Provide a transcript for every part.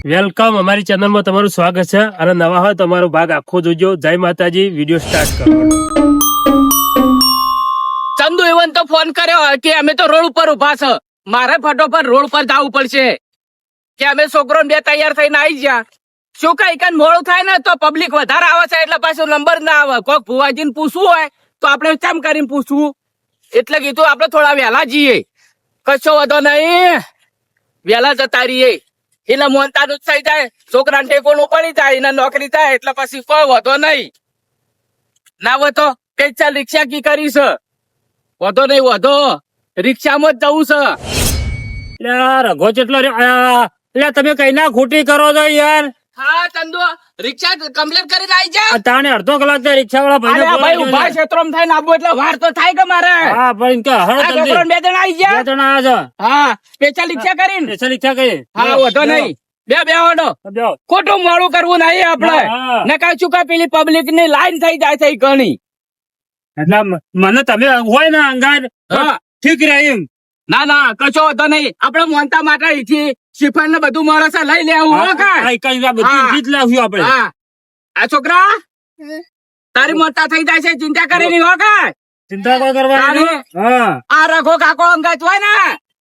Welcome અમારી ચેનલમાં તમારું સ્વાગત છે અને નવા હોય તમારો ભાગ આખો જોજો. જય માતાજી. વિડીયો સ્ટાર્ટ કરો. ચંદુ એવન તો ફોન કર્યો કે અમે તો રોડ ઉપર ઉભા છે, મારે ફટોફટ રોડ પર જવું પડશે કે અમે છોકરો બે તૈયાર થઈને આવી ગયા. શું કઈ કઈ મોડું થાય ને તો પબ્લિક વધારે આવે છે એટલે પાછું નંબર ના આવે. કોક ભુવાજીને પૂછવું હોય તો આપણે કેમ કરીને પૂછવું, એટલે કીધું આપણે થોડા વહેલા જઈએ. કશો વધો નહીં, વહેલા જતા રહીએ એટલે મોનતાનું જ થઈ જાય, છોકરાને ટેકોનું પડી જાય, એને નોકરી થાય એટલે પછી કોઈ વધો નહીં. ના વધો ચાલ રિક્ષા કી કરીશ, વધો નહીં વધો રિક્ષામાં જ જવું છે. રઘો જેટલો એટલે તમે કઈ ના ખોટી કરો છો યાર. હા ચંદુ રિક્ષા કમ્પ્લીટ કરીને આવી જા. તાણે અડધો કલાક રિક્ષા વાળા ભાઈ ઉભા ક્ષેત્રમાં થઈને આવું એટલે વાર તો થાય કે મારે. હા પણ કે હળો આ છોકરો બે જણા આવી ગયા. બે જણા આવ્યા છે. હા સ્પેશિયલ રિક્ષા કરીને. સ્પેશિયલ રિક્ષા કરી. હા વધો નહીં, બે ઓડો ખોટું મોડું કરવું નહીં આપણે. ને કાંઈ ચૂકા પેલી પબ્લિક ની લાઈન થઈ જાય છે ઘણી. એટલે મને તમે હોય ને અંગાર ઠીક રહે એમ. ના ના કશો વધો નહીં, આપણે મોનતા માટે અહીંથી શિફળ ને બધું મળે છે, લઈ લેવું હો કાંઈ. આપણે આ છોકરા તારી મોટા થઈ જાય છે, ચિંતા કરી નહીં હો કાંઈ. ચિંતા કોઈ કરવાની. આ રઘો કાકો અંગાત હોય ને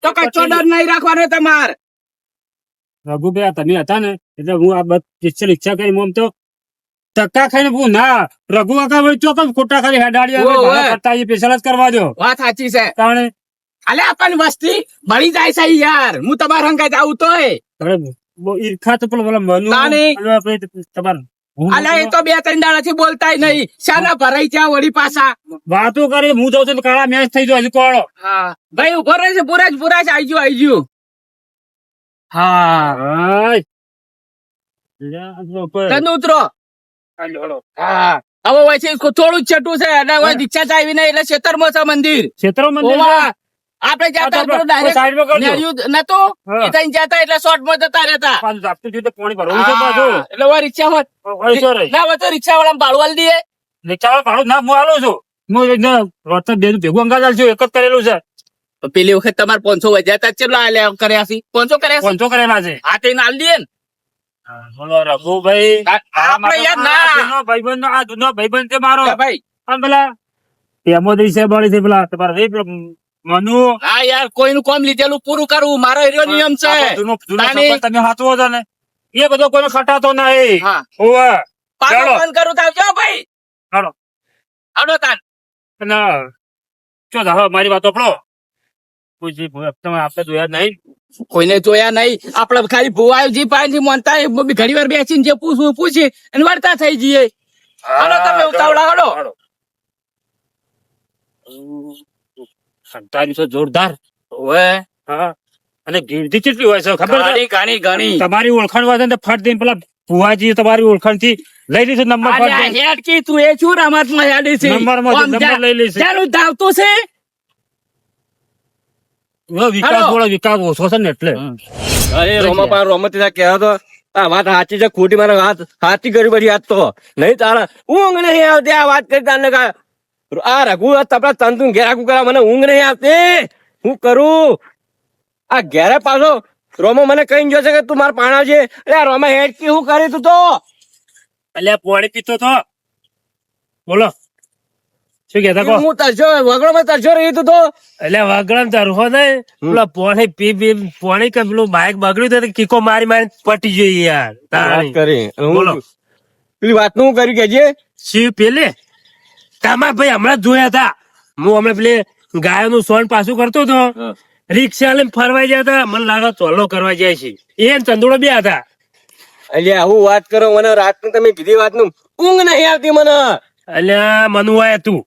તો કચ્છો ડર નહીં રાખવાનો તમાર. રઘુભાઈ તમે હતા ને એટલે હું આ બધી રિક્ષા કરી આમ તો ધક્કા ખાઈને હું ના રઘુ કાકા ચોક્કસ ખોટા ખાલી હેડાડી પેશલ જ કરવા દો. વાત સાચી છે. તાણે અલે આપણને વસ્તી બળી જાય છે યાર. હું તમારા અંગાત આવું તોય ઈર્ખા તો પેલો તમારે અલે એ તો બે ત્રણ દાડાથી બોલતાય નહીં, શાના ભરાઈ ત્યાં વળી પાછા વાતો કરી. હું જઉં છું કાળા મેચ થઈ ગયો હજી કોળો. હા ભાઈ ઉભો રહે છે, પૂરા જ આઈ ગયું. હા તને ઉતરો. હા હવે વચ્ચે થોડું જ છેટું છે અને હવે દીક્ષા ચાવી નહીં એટલે ખેતરમાં છે મંદિર. આપડે જતા નતું જતા એટલે શોર્ટ માં જતા રહેતા એટલે રિક્ષા હોત તો રિક્ષા વાળા ભાડું દે. રિક્ષા વાળા ભાડું ના હું આલું છું. હું ભેગું અંગાજ આલશું, એક જ કરેલું છે. પેલી વખત તમારે 500 વધ્યા હતા, કેટલા કર્યા છે? 500 કર્યા છે. 500 કરેલા છે. હા તે નાલ દે ને. બોલો રઘુભાઈ, ભાઈબંધ નો આ જૂનો ભાઈબંધ છે મારો ભાઈ. પેલા એમોદી છે બળી છે પેલા તમારા મનુ. હા યાર કોઈનું કામ લીધેલું પૂરું કરવું મારો એરિયો નિયમ છે. તમે હાથવો છો ને એ બધો કોઈ ખટાતો નહીં. પાછો ફોન કરું તો આવજો ભાઈ. આવડો તાન મારી વાતો પડો. આપડે જોયા નહીં, કોઈને જોયા નહીં. આપડે ખાલી ભુવાજી પાસેથી મોનતા ઘણી વાર બેસીને જે પૂછવું પૂછી અને વળતા થઈ જઈએ. હાલો તમે ઉતાવળા હાલો. સંતારી તો જોરદાર ઓએ. હા અને ગીરદી કેટલી હોય છે ખબર? ઘણી તમારી ઓળખાણ હોય ને ફટ દઈને પેલા ભુવાજી તમારી ઓળખાણ થી લઈ લીધું નંબર. હેડ કી તું એ શું રમતમાં હેડી છે? નંબર લઈ લઈશ. ચાલું ધાવતું છે. વિકાસ થોડો વિકાસ ઓછો છે ને એટલે. અરે રોમતી કહેવા તો આ વાત સાચી છે ખોટી? મારે વાત સાચી કરી પછી આજ તો નહીં તારા ઊંઘ નહીં આવતી. આ વાત કરી તાને આ રઘુ તપડા તંતુ ઘેર આગું કરા, મને ઊંઘ નહીં આવતી. હું કરું? આ ઘેરે પાછો રોમો મને કઈ ગયો છે કે તું મારા પાણા છે. એટલે રોમા હેડકી હું કરી તું તો એટલે પાણી પીતો તો. બોલો શું કેતા? હું તરસ્યો વગડો માં તરસ્યો રહી તું તો. એટલે વગડામ તરફો નહીં પેલા પોણી પોણી કે પેલું બાઈક બગડ્યું તો કીકો મારી મારી પટી ગઈ યાર. કરી બોલો પેલી વાત નું કર્યું કે જે શિવ પેલે તમારા ભાઈ હમણાં જોયા હતા. હું હમણાં પેલી ગાયો નું સોન પાછું કરતો હતો, રિક્ષા લઈને ફરવાઈ ગયા હતા. મને લાગે ચોલો કરવા જાય છે. એ ચંદોડો બે હતા. એટલે આવું વાત કરો મને રાત નું તમે કીધી વાત નું ઊંઘ નહીં આવતી મને. અલ્યા મનુઆ તું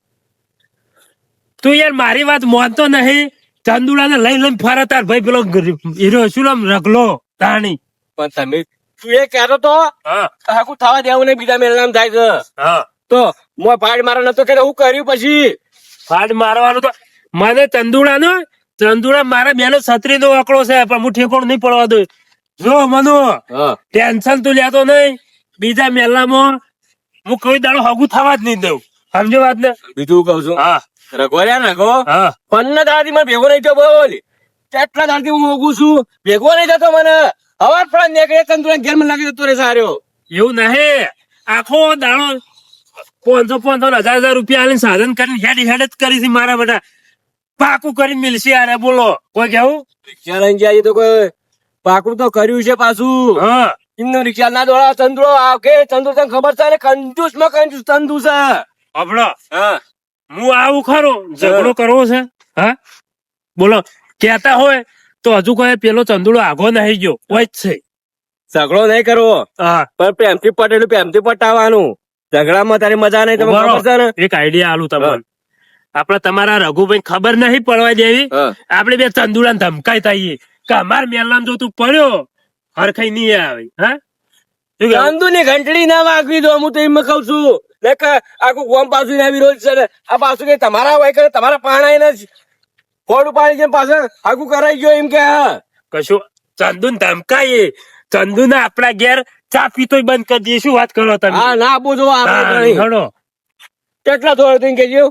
યાર મારી વાત માનતો નહીં. ચંદુડા ને લઈ લઈને ફરતા ભાઈ પેલો હીરો શું નામ રગલો તાણી. પણ તમે તું એ કહેતો તો હાકું થવા દેવું નહીં, બીજા મેળ નામ થાય છે તો મો ફાડ મારા નતો કે હું કર્યું પછી ફાડ મારવાનું તો મને ચંદુડા મારા બેનો છત્રી નો આંકડો છે પણ હું ઠેકોણ નહીં પડવા દઉં. જો મનુ ટેન્શન તું લેતો નહીં. બીજા મેલામાં હું કોઈ દાડો હગું થવા જ નહીં દઉં. સમજો વાત ને? બીજું કઉ છું હા રઘો રહ્યા ને રઘો હા 15 દાડાથી મને ભેગો નહીં થયો. બોલ કેટલા દાડાથી હું ઉગું છું, ભેગો નહીં થતો મને. હવાર ફળ નીકળે ચંદુડા ઘેર મને લાગે તો રે સાર્યો એવું નહીં, આખો દાડો 500 1000 રૂપિયા આલીને સાધન કરીને હેડ જ કરી છે મારા બેટા, પાકું કરીને મિલશે યાર. બોલો કોઈ કેવું? ચરંગી તો કોઈ પાકું તો કર્યું છે પાછું. હા એમનો રિક્ષા ના દોડા ચંદુડો કે ચંદુ તને ખબર છે ને કંજૂસ માં કંજૂસ ચંદુ છે. અબડો હા હું આવું ખરો, ઝઘડો કરવો છે? હા બોલો, કેતા હોય તો હજુ કોઈ પેલો ચંદુડો આગો નહીં ગયો હોય જ છે. ઝઘડો નહીં કરવો, હા પણ પ્રેમથી પટેલું પ્રેમથી પટાવવાનું. ઝઘડામાં તારી મજા નહીં, તમને ખબર છે ને. એક આઈડિયા આલું તમને. આપડે તમારા રઘુભાઈ ખબર નહીં પડવા દેવી, હા. આપડે બે ચંદુડા ધમકાઈ થઈએ કે અમાર મેલામ જો તું પડ્યો હરખાઈ નહીં આવે. હા શું કહેવું? ચંદુ ની ઘંટડી ના વાગવી દો, હું તો એમ કઉ છું. ને કે આખું ગોમ પાછું ના વિરોધ છે ને આ પાછું કે તમારા હોય કરે તમારા પાણા ને ફોડ ઉપાડી છે પાછળ આખું કરાઈ ગયો એમ કે. કશું ચંદુ ને ધમકાઈએ, ચંદુ ને આપડા ઘેર ચા પીતોય બંધ કરી દઈએ. શું વાત કરો તમે? હા ના આપો છો આપણે હા, ઘણી. હળો. કેટલા થોડું તું કેજો.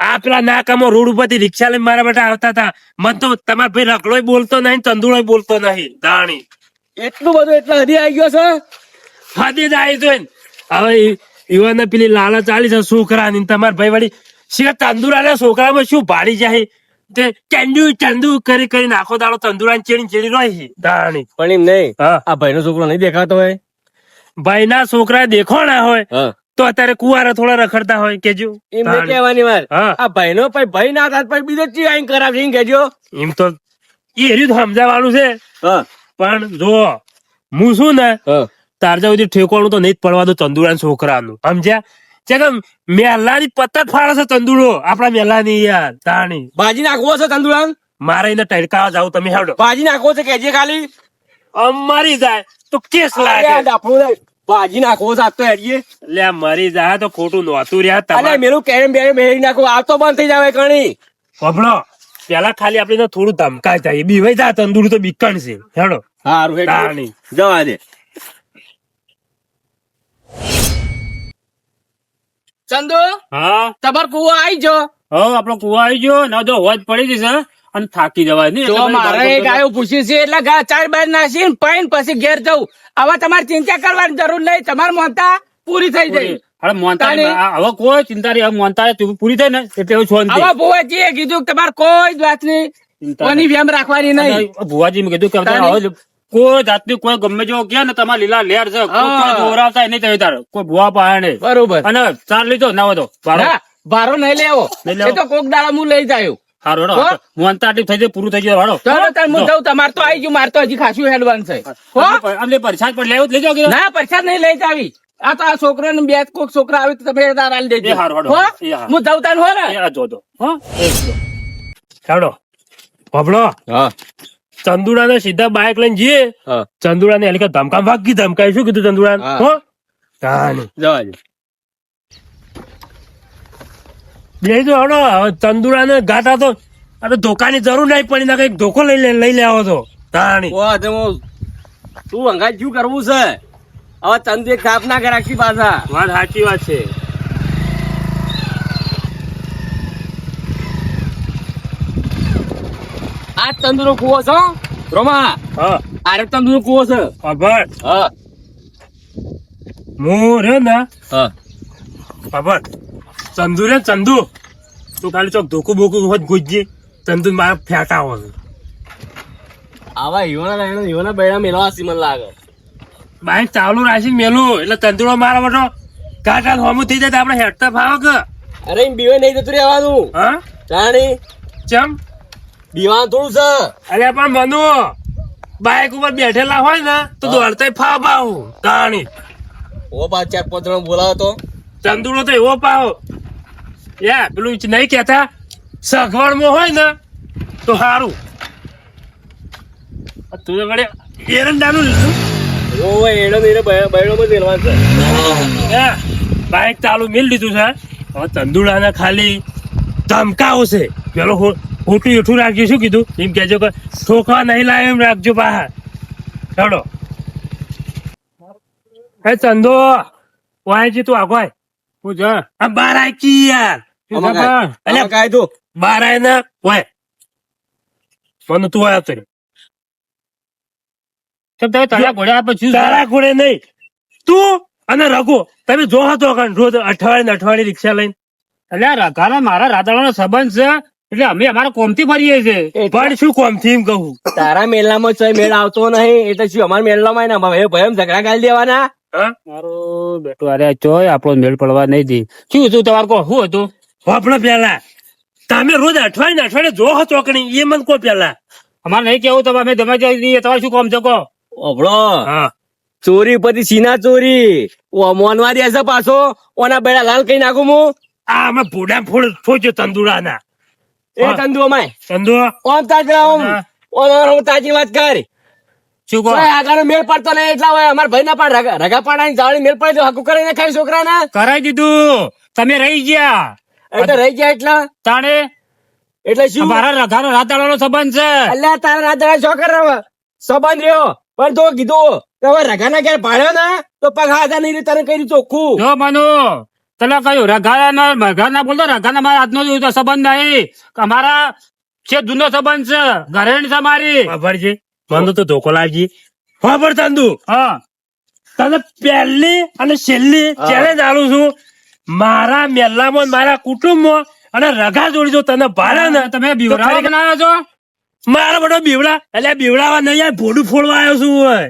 આ પેલા નાકામાં રોડ ઉપરથી રિક્ષા લઈને મારા બેટા આવતા હતા. મન તો તમારા ભાઈ રગડોય બોલતો નહીં, ચંદુડોય બોલતો નહીં. દાણી એટલું બધું એટલા હદી આવી ગયો છે. ફાદી જ આવી જોઈને હવે યુવાને પેલી લાલચ ચાલી છે છોકરાની. તમારા ભાઈ વળી શી તંદુરા છોકરામાં શું ભાડી જાય તે ચંદુ ચંદુ કરી કરીને આખો દાડો તંદુરા ચેડી રહી દાણી. પણ એમ નહીં, હા આ ભાઈ નો છોકરો નહીં દેખાતો હોય. ભાઈ ના છોકરા દેખો ના હોય હા તો અત્યારે કુવારા થોડા રખડતા હોય કેજો. એમ નહીં કહેવાની વાર. હા. આ ભાઈ નો ભાઈ ના થાય પછી બીજો ચી આઈને કરાવશે એમ કેજો. એમ તો એ હર્યું સમજાવવાનું છે, હા પણ જો હું શું ને હા તારજા સુધી ઠેકવાનું તો નહીં જ પડવા દો ચંદુરા છોકરાનું. સમજ્યા? છે કે મેલાની પત્તા જ ફાડે છે ચંદુડો આપડા મેલાની યાર તાણી. ભાજી નાખવો છે ચંદુરામ, મારે એને ટડકાવા જાવ તમે હેડો. ભાજી નાખવો છે કેજે ખાલી. મરી જાય તો કેસ અરે આ લાગે. ડાફડું નહીં. ભાજી નાખવો છે આજ તો હેડીએ. એટલે આ મરી જાય તો ખોટું નહોતું રહ્યા અરે તમારે. મેલું કેરમ બેરમ મેળી નાખો આ તો બંધ થઈ જાવે કણી. પબડો પેલા ખાલી આપણે થોડું ધમકાય થાય બીવાઈ જાય તંદુર તો બીકણ છે. હેડો હારું હેડી તાણી. જવા દે. ચંદુ હા તમાર કુવો આવી જો. હા આપડો કુવા આવી ગયો ના જો હોજ પડી જશે અને થાકી જવાય નહીં. જો મારે એક આયો પૂછ્યું છે એટલે ગા ચાર બાર નાસી પાઈન પછી ઘેર જવું. હવે તમારે ચિંતા કરવાની જરૂર નહીં, તમારે મોનતા પૂરી થઈ જાય. હવે મોનતા તાણી. હવે કોઈ ચિંતા નહીં, હવે મોનતા પૂરી થાય ને એટલે એવું શાંતિ. હવે ભુવાજીએ કીધું કે તમારે કોઈ જ વાતની કોની વેમ રાખવાની નહીં. અને ભુવાજી મેં કીધું કે તાણી. હવે કોઈ જાતની કોઈ ગમે જેવો ગયા ને તમારા લીલા લેર છે કોઈ હા. દોરાવતા નહીં થયું તારે કોઈ ભુવા પાયા નહીં. બરોબર. અને ચાર લીધો ના વધો ના, ભારો નહીં લેવો, નહીં લેવો. એ તો કોક દાડા હું લઈ જાયો. સારું હો? મોનતા આટલી થઈ જાય પૂરું થઈ જાય વાળો. ચાલો તાર હું જાઉં, તમારે તો આવી ગયું, મારે તો હજી ખાસું હેડવાનું છે. હો? અમને પરસાદ પણ લેવું જ લેજો કે ના પરસાદ નહીં લઈ જાવી. આ તો આ છોકરા ને બે કોક છોકરા આવે તો તમે તાર આલી દેજો. એ હારું, હારું. હો? એ હારું. હું જાઉં તાર હો ને. એ આ જોજો હા હેડો પબડો હા ચંદુડા ને સીધા બાઇક લઈને જઈએ. હા ચંદુડા ને એટલે ધમકામ વાગી ધમકાઈ શું કીધું ચંદુડા હા. હો તાણી. જવા દે. બેજો હડો હવે ચંદુડા ને ઘાટા તો આ તો ધોકાની જરૂર નહીં પડી ના કઈક ધોકો લઈ લેવો તો તાણી. ઓ તે હું તું અંગાજ શું કરવું છે હવે ચંદુ એક સાપ ના રાખી પાછા. વાત સાચી વાત છે. આ તંદુરો કુવો છો રોમા, હા આરે તંદુરો કુવો છે. ખબર હા હું રહ્યો ને હા ખબર ચંદુ રે ચંદુ તું ખાલી ચોક ધોકું બોકું હોત ગુજજી ચંદુ મારા ફેટા હોય આવા યુવાના બૈરા મેળવા સી મને લાગે. બાઈક ચાલુ રાખી મેલું એટલે ચંદુડો મારા બટો કાટા હોમું થઈ જાય તો આપણે હેડતા ફાવ કે અરે એમ બીવે નહીં જતું રહેવાનું. હા જાણી ચમ બીવાનું થોડું છે. અરે પણ મનુ બાઈક ઉપર બેઠેલા હોય ને તો દોડતા ફાવ પાવ તાણી. ઓ બા 4-5 જણા બોલાવો તો ચંદુડો તો એવો પાવ યા પેલું નહીં કેતા સગવડમાં હોય ને તો સારું. તું તો વળે એરંડાનું લીધું. ઓ એડો ને બૈરો માં મેળવાનું છે. હા, બાઈક ચાલુ મેલ દીધું છે. હવે ચંદુડાને ખાલી ધમકાવો છે. પેલો ખોટું એઠું રાખજો શું કીધું એમ કેજો કે ઠોકવા નહીં લાવે એમ રાખજો બહાર. ચડો હે ચંદો વાયજી તું આગળ હું જા આ બાર આકી યાર આમાં કાંઈ તું બાર આય ને વાય મને તું આવ્યો કેમ તમે તારા ઘોડે આપે શું તારા ઘોડે નહીં, તું અને રઘુ તમે જો હતો રોજ અઠવાડિયે ને અઠવાડિયે રિક્ષા લઈને. એટલે રઘાના મારા રાધાનો સંબંધ છે એટલે અમે અમારા કોમથી ફરીએ છીએ. પણ શું કોમથી એમ કહું? તારા મેલામાં ચોય મેળ આવતો નહીં એટલે શું અમારા મેલામાં ને ભયમ ઝઘડા ગાલી દેવાના. હા મારો બેટો અરે ચોય આપણો મેળ પડવા નહીં દે. શું હતું તમારે કહો, શું હતું? આપણે પેલા તમે રોજ અઠવાડિયે ને અઠવાડિયે જો હતો કે નહીં એ મને કહો પેલા. અમારે નહીં કેવું તમે અમે ગમે ત્યાં જઈએ. તમારે શું કામ છે કહો? ઓભળો, હા ચોરી પછી સીના ચોરી મોનવા દે છે પાછો ઓના બેડા લાલ કઈ નાખું હું. આ અમે ભોડા ફોડ છોચ્યો તંદુરાના. એ તંદુ અમાય તંદુ ઓમ તાજ હા. ઓમ તાજી વાત કર. શું કહો? આગળ મેળ પડતો નહીં એટલા હોય અમારા ભાઈ ના પણ રગા પાડા જાળી મેળ પડે હકુ કરીને ખાય છોકરા ના કરાઈ દીધું, તમે રહી ગયા. એટલે રહી ગયા એટલા તાણે એટલે શું મારા રઘાનો રાધાનો સંબંધ છે. અલ્યા તારા રાધા છોકરા સંબંધ રહ્યો પણ તો કીધું કે હવે રગાના ઘેર ભાડ્યો ને તો પગ હાથા નહીં તને કર્યું ચોખ્ખું. જો મનુ તને કહ્યું રઘાના બોલતો રઘાના મારા હાથનો જ સંબંધ નહીં, અમારા છે જૂનો સંબંધ છે, ઘરેણી છે મારી. ખબર છે મને તો ધોકો લાગી. ખબર તંદુ હા તને પહેલી અને છેલ્લી ચેલેન્જ આલું છું. મારા મેલ્લામાં ને મારા કુટુંબમાં અને રગા જોડી જો તને ભાડે ને તમે બીવરાવા બનાવ્યો છો. મારા બધો બીવડા એટલે બીવડાવા નહીં યાર ભોડું ફોડવા આવ્યો છું હોય.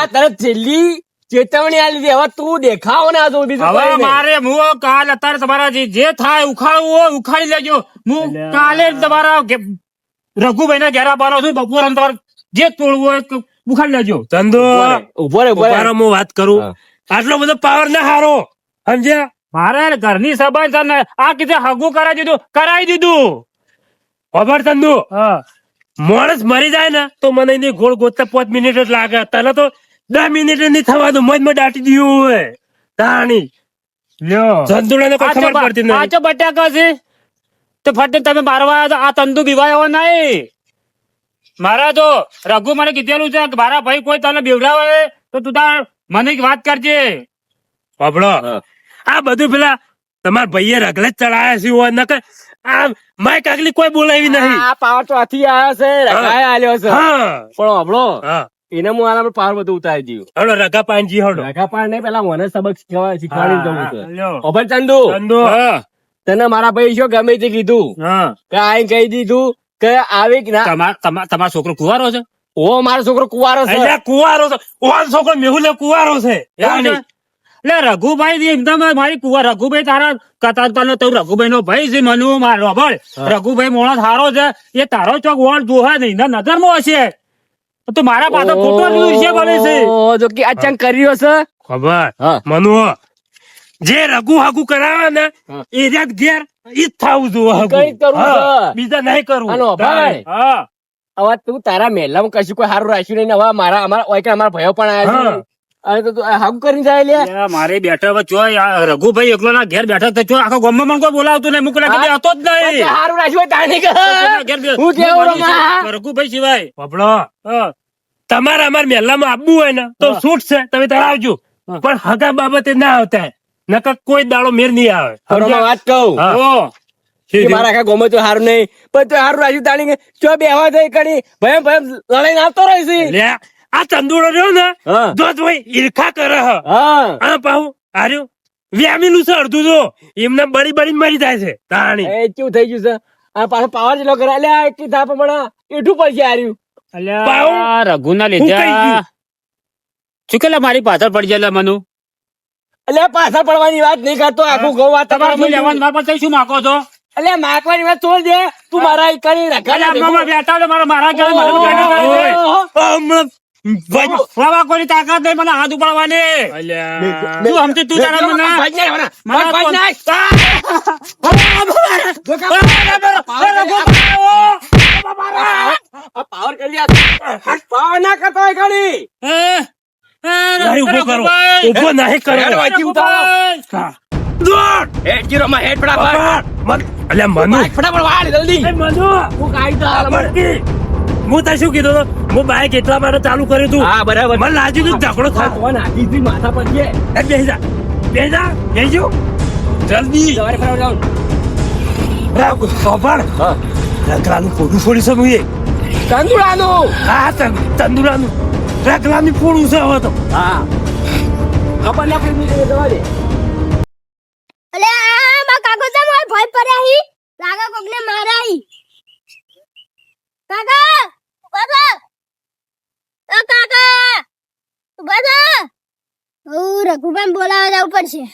આ તરફ છેલ્લી ચેતવણી આલી દીધી હવે તું દેખાવ ને આ તો બીજું હવે કઈ નહીં. મારે હું કાલ અત્યારે તમારા જે થાય ઉખાડવું હોય ઉખાડી લેજો. હું કાલે જ તમારા રઘુભાઈ ના ઘેર આવવાનો છું. બપોર તમારે જે તોડવું હોય ઉખાડી લેજો. તંદુ ઉભો રે ઉભારો હું વાત કરું. આટલો બધો પાવર ના હારો સમજ્યા. મારે ઘરની સંબંધ છે ને આ કીધે હગું કરાવી દીધું. ખબર તંદુ હા માણસ મરી જાય ને તો મને એની ગોળ ગોતતા 5 મિનિટ જ લાગે. તને તો 10 મિનિટ નહીં થવા દો મજ દાટી દીધું હોય તાણી. લ્યો જંતુડા ને કોઈ ખબર પડતી આ નહીં. તો બટાકા છે તો ફટે તમે મારવા આવ્યા તો આ તંદુ બીવાયો નહીં. મારા તો રઘુ મને કીધેલું છે કે મારા ભાઈ કોઈ તને બીવડાવે તો તું તાર મને એક વાત કરજે. બાબડો આ બધું પેલા તમારા ભાઈએ રગલે જ ચડાયા છે હોય નકર આ માય કાગલી કોઈ બોલાવી નહીં. આ પાવર તો હાથી આવ્યો છે રગાએ આલ્યો છે હા પણ હમણો હા એને હું આના પર પાવર બધું ઉતારી દીધું. હડો રગા પાનજી હડો. રગા પાડ નહીં પેલા મને સબક શીખવાડી જવું છે. લ્યો. ઓભર ચંદુ તંદુ હા તને મારા ભાઈ શું ગમે તે કીધું હા કે આ કહી દીધું કે આવી કે ના તમારો છોકરો કુંવારો છે. ઓ મારો છોકરો કુવારો છે. એટલે કુવારો છે. ઓન છોકરો મેહુલે કુવારો છે. એવું છે? એટલે રઘુભાઈ એકદમ મારી રઘુભાઈ તારા કતાર તો રઘુભાઈ નો ભાઈ છે. મનુ મારો બળ રઘુભાઈ મોણસ સારો છે એ તારો ચોક વોળ જોહે નહીં નજર માં હશે તો મારા પાસે ખોટો વિષય બને છે. ઓહો, જો કે અચાનક કર્યો છે. ખબર હા. મનુ જે રઘુ હાગુ કરાવે ને હા. એ રાત ઘેર ઈ જ થાવું જોઈએ હાગુ. કંઈ કરવું હા, છે. બીજા નહીં કરવું. આનો ભાઈ હા હવે તું તારા મહેલામાં કશું કોઈ સારું રાખ્યું નહીં ને હવે અમારા ભાઈઓ પણ આવ્યા છે અને તો તું હાગુ કરીને જાય લે. યા, મારે બેઠા હવે ચોય આ રઘુભાઈ એકલો ના ઘેર બેઠા તો ચોય આખો ગામમાં મને કોઈ બોલાવતું નહીં. મુકલા કે હતો જ નહીં. સારું રાખ્યું હોય તાણે કે. ઘેર બે- હું કેવું રમા? રઘુભાઈ સિવાય બાબડો હા. તમારે અમારા મહેલામાં આવવું હોય ને તો હા. છૂટ છે તમે તાર આવજો હા. પણ હગા બાબતે ના આવતા નકર કોઈ દાડો મેર નહીં આવે. રમા વાત કહું હા. ઓ, શું કે થયું? મારા આખા ગમે તો સારું નહીં પણ તો સારું રાખ્યું તાણી કે ચો બેહવા થઈ કણી ભયમ લડાઈને આવતો રહીશ. લે, આ ચંદુડો રહ્યો ને હા. જો ભાઈ ઈર્ખા કરે હ. હા આ પાહુ આર્યું વ્યામીનું છે અડધું જો એમને બળી બળી મરી જાય છે તાણી. એ કેવું થઈ ગયું છે આ પાછો પાવર જેટલો કરે એટલે આ એટલી થાપ હમણાં એઠું પડશે હાર્યું. અલ્યા રઘુના લીધે હું કઈ ગયું? શું કે મારી પાછળ પડી જાય મનુ. એટલે પાછળ પડવાની વાત નહીં કરતો આખું ગૌ વાત તમારે શું લેવાનું મારા પાસે શું માગો છો? એટલે માકવાની વાત છોડ દે તું મારા ઈ કરી અલ્યા, રખા આમાં બેઠા છો, મારા ઘરે મારું ઘરે કરે છે. હમણાં ભાઈ- પ્રવા કોઈની તાકાત નહીં મને હાથ ઉપાડવાની. અલ્યા. તું સમજી તું તારા મને મારા કોણ- પાવર કરી પાવર ના કરતો હોય ઘણી. નહીં, ઊભો કરો. ઊભો નહીં કરો. હેડ વાંચી ઉતારો. હા. દોડ. હેડ જીરો માં હેડ ફટાફટ. અલ્યા મનુ બાઈક ફટાફટ વાળ જલ્દી. એ મનુ હું કાઢી દઉં. બરકી. હું તને શું કીધું હતું? હું બાઈક એટલા માટે ચાલુ કર્યું હતું હા બરાબર. મને લાગ્યું હતું ઝઘડો થાય. ફોન હાથી થી માથા પર છે. એ બેસી જા બેસી જાઓ જલ્દી. સવારે ફટાફટ જાઉં. ખબર હા. રંગલાનું ફોટું ફોડી શકું એ કંદુડાનું. હા તંદુરાનું રગલાની ફોડું છે હવે તો. હા ખબર ના પડી જવા દે. અલે આ માં કાકો તો મોય ભય પડ્યા હી લાગા કોકને મારા હી કાકા કાકા ઓ કાકા બધા ઓ રઘુબેન બોલાવા જવું પડશે.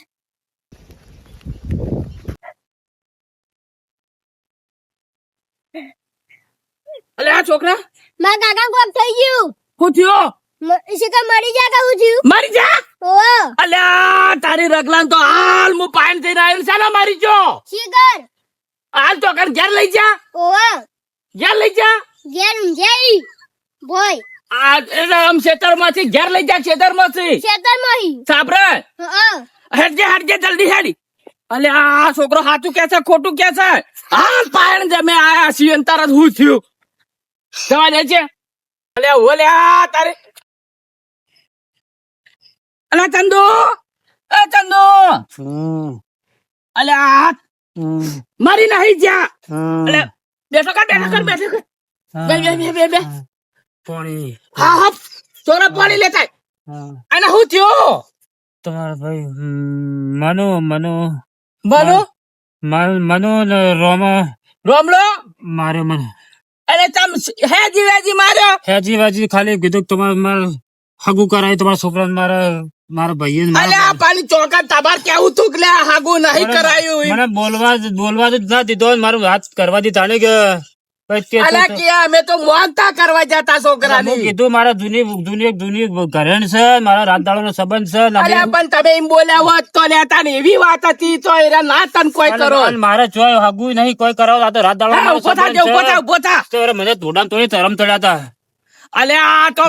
અલે આ છોકરા માં કાકા કોક થઈ ગયું શું થયો? શિકા મરી જા કહું છું. મારી જા. ઓ અલ્યા તારી રગલાન તો હાલ હું પાણી થઈને આવ્યો છે ને મારી જો શિકર હાલ તો કર ઘેર લઈ જા. ઓ ઘેર લઈ જા. ગેર જઈ બોય આ આમ ખેતરમાંથી ઘેર લઈ જા. ખેતરમાંથી શેતર મોહી સાપરે હેડજે હેડજે જલ્દી હેડી. અલે આ છોકરો સાચું કે છે ખોટું કે છે? હાલ પાણી જમે આયા છીએ ને તરત હું થયું જવા દે છે. અલે ઓલ્યા તારે અલે ચંદુ એ ચંદુ અલે આ મારી નહીં જા. અલે બેઠો કર બે બે બે બે બે પાણી હા હા ચોરા પાણી લેતા અને હું થયું તમારા ભાઈ મનો મનો બોલો મનો ને રોમો રોમલો મારે મને અરે તમ હેજી વેજી માર્યો. હેજી વાજી ખાલી કીધું કે તમારે મારે હગું કરાય તમારા છોકરા મારા ભાઈએ ને અલે આ પાણી ચોકા તમાર કેવું તું કે હાગુ નહીં કરાયું મને બોલવા જ ના દીધો મારું હાથ કરવા દીધા ને કે પછી કે અલે કે અમે તો મોનતા કરવા જતા હું છોકરાની. કીધું મારા જૂની ઘરેણ છે મારા રાત દાડો નો સંબંધ છે ને અલે પણ તમે એમ બોલ્યા હોત તો લેતા ને એવી વાત હતી તો એરા ના તન કોઈ કરો. અને મારે જો હગું નહીં કોઈ કરાવ આ તો રાત દાડો હા, મારો ઉભો થા, સંબંધ ઉભો થા, છે. ઉભો થા. તો એ મને ધોડામ તોડી તરમ તળ્યા હતા. અલે આ તો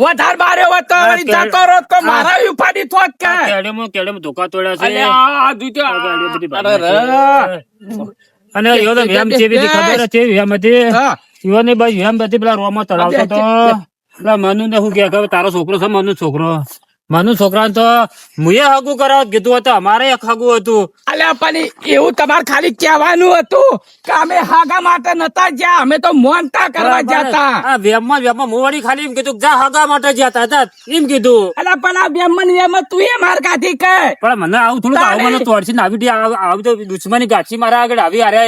વધાર માર્યો હોત તો વળી જતો રોત તો મારા ઉપાડી થોત કે. કેડેમાં ધોકા તોડ્યા અલે છે આ દૂધો ગાડીઓ બધી અરે ભાગી છે. અને એવો તો વ્યામ જેવી હતી ખબર હતી વ્યામ હતી હા. ઈવોની બાજુ વ્યામ હતી પેલા રોમાં તળાવતો તો પેલા મનુ ને શું કે તારો છોકરો છે મનુ છોકરા તો મુએ હગું કરાવ કીધું હતું અમારે એક હગું હતું. અલ્યા પણ એવું તમારે ખાલી કહેવાનું હતું કે અમે હાગા માટે નતા જ્યાં અમે તો મોનતા કરવા જતા. આ વ્યામમાં હું વળી ખાલી એમ કીધું જા હગા માટે જતા હતા એમ કીધું. અલ્યા પણ આ બેમન તું એ માર કાઢી કે પણ મને આવું થોડું આવું મને તોડશે ને આવી તો દુશ્મની ગાછી મારા આગળ આવી હારે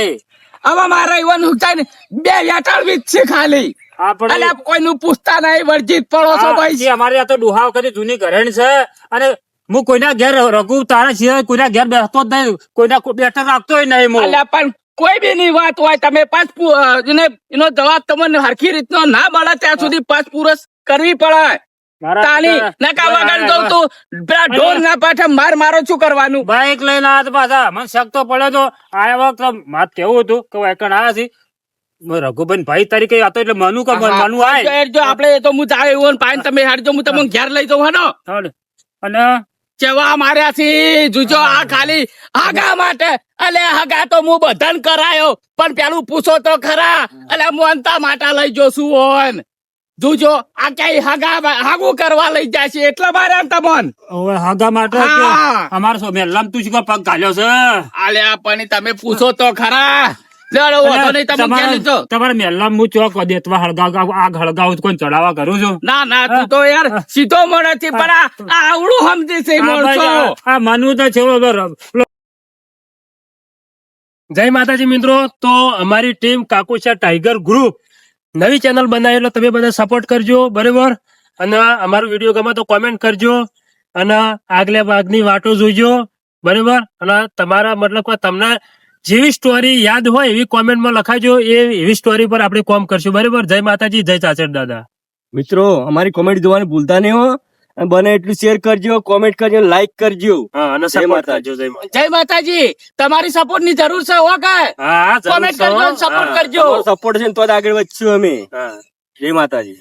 હવે મારા એવા નુકસાન ને બે વેટાળવી જ છે ખાલી. આપણે અલ્યા કોઈનું પૂછતા નહીં વર્જિત પડો છો ભાઈ. જે અમારે આ તો ડોહા વખતે જૂની ઘરેણ છે અને હું કોઈના ઘેર રઘુ તારા સિવાય કોઈના ઘેર બેસતો જ નહીં કોઈના બેઠક રાખતો નહીં હું. અલ્યા પણ કોઈ બી ની વાત હોય તમે પાસ એનો જવાબ તમને હરખી રીતનો ના મળે ત્યાં સુધી પાસ પૂરસ કરવી પડે. તાની નકા વગર દઉં તું પેલા ઢોર ના પાઠે મારો શું કરવાનું. બાઈક લઈને આવ્યા પાછા મને શક તો પડ્યો તો આ વખત મારે કેવું હતું કે એકણ આવ્યા છે રઘુભાઈ ભાઈ તરીકે હતો એટલે મનુ કે મનુ આય જો આપડે તો હું જાય એવું પાણી તમે હાડજો હું તમને ઘેર લઈ જાઉં હેનો. અને ચેવા માર્યા છે જુજો આ ખાલી હાગા માટે. અલે હાગા તો હું બધાને કરાયો પણ પેલું પૂછો તો ખરા. અલે મોનતા માટા લઈ જો શું હોય જુજો આ ક્યાંય હાગું કરવા લઈ જાય છે એટલે માર્યા ને તમોન. હવે હાગા માટે હા. અમારે શું મેલામ તું શું પગ ઘાલ્યો છે અલે પણ તમે પૂછો તો ખરા. લડો વાંધો નહીં તમે ક્યાં લીધો. તમારે મેલામ હું ચોક દેતવા આગ હળગાવ કોઈ ચડાવવા કરું છું. ના ના તું તો યાર સીધો મળે છે પણ આ આવડું સમજે છે માણસો. આ મનુ તો છે જય માતાજી મિત્રો. તો અમારી ટીમ કાકોશા ટાઈગર ગ્રુપ નવી ચેનલ બનાવી એટલે તમે બધા સપોર્ટ કરજો બરાબર. અને અમારો વિડીયો ગમે તો કોમેન્ટ કરજો અને આગલે ભાગની વાતો જોઈજો બરાબર. અને તમારા મતલબ કે તમને જેવી સ્ટોરી યાદ હોય એવી કોમેન્ટમાં લખાજો એવી સ્ટોરી પર આપણે કોમ કરશું બરાબર. જય માતાજી જય ચાચર દાદા. મિત્રો અમારી કોમેન્ટ જોવાનું ભૂલતા નહીં હો અને બને એટલું શેર કરજો કોમેન્ટ કરજો લાઈક કરજો. હા અને જય સપોર્ટ માતાજી. કરજો. જય માતાજી. જય માતાજી તમારી સપોર્ટ ની જરૂર છે હો કે હા જરૂર કોમેન્ટ છે. કરજો સપોર્ટ કરજો. સપોર્ટ છે ને તો જ આગળ વધશું અમે. હા જય માતાજી.